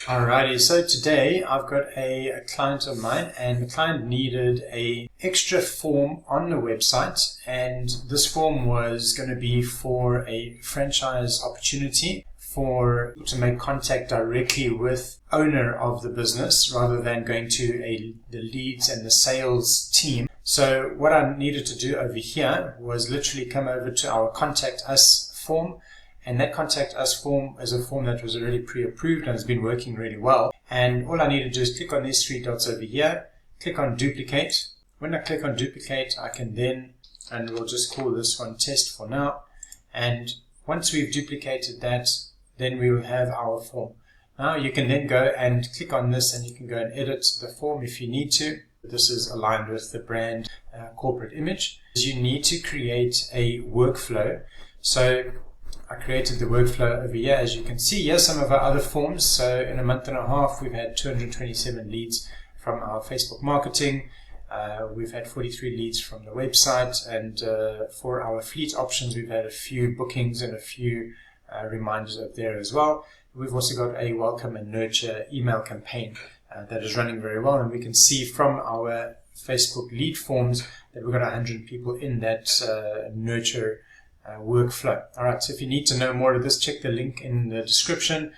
Alrighty, so today I've got a client of mine, and the client needed a extra form on the website, and this form was going to be for a franchise opportunity to make contact directly with owner of the business rather than going to the leads and the sales team. So what I needed to do over here was literally come over to our Contact Us form. And that Contact Us form is a form that was already pre-approved and has been working really well. And all I need to do is click on these three dots over here, click on Duplicate. When I click on Duplicate, I can then, and we'll just call this one Test for now. And once we've duplicated that, then we will have our form. Now you can then go and click on this, and you can go and edit the form if you need to. This is aligned with the brand corporate image. You need to create a workflow. So I created the workflow over here. As you can see, here's some of our other forms. So in a month and a half, we've had 227 leads from our Facebook marketing. We've had 43 leads from the website. And for our fleet options, we've had a few bookings and a few reminders up there as well. We've also got a welcome and nurture email campaign that is running very well. And we can see from our Facebook lead forms that we've got 100 people in that nurture workflow. Alright, so if you need to know more of this, check the link in the description,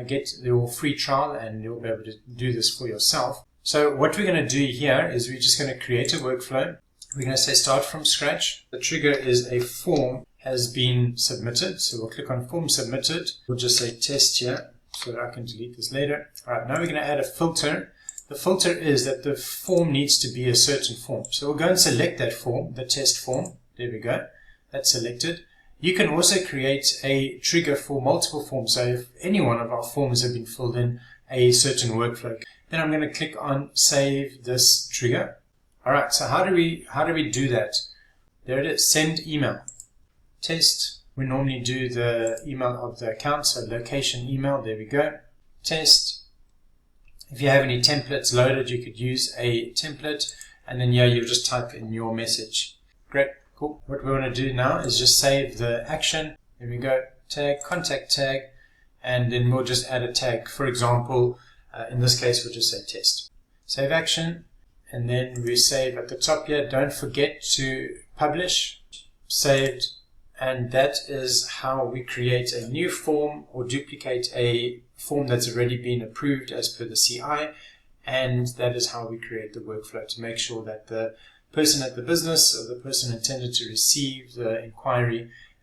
get your free trial, and you'll be able to do this for yourself. So what we're going to do here is we're just going to create a workflow. We're going to say start from scratch. The trigger is a form has been submitted, so we'll click on form submitted. We'll just say test here so that I can delete this later. Alright, now we're going to add a filter. The filter is that the form needs to be a certain form. So we'll go and select that form, the test form. There we go. That's selected. You can also create a trigger for multiple forms. So if any one of our forms have been filled in a certain workflow, then I'm going to click on save this trigger. Alright, so how do we do that? There it is, send email. Test, we normally do the email of the account, so location email, there we go. Test. If you have any templates loaded, you could use a template, and then here you'll just type in your message. Great. Cool. What we want to do now is just save the action. There we go. Tag, contact tag, and then we'll just add a tag. For example, in this case, we'll just say test. Save action, and then we save at the top here. Don't forget to publish. Saved, and that is how we create a new form or duplicate a form that's already been approved as per the CI, and that is how we create the workflow to make sure that the person at the business or the person intended to receive the inquiry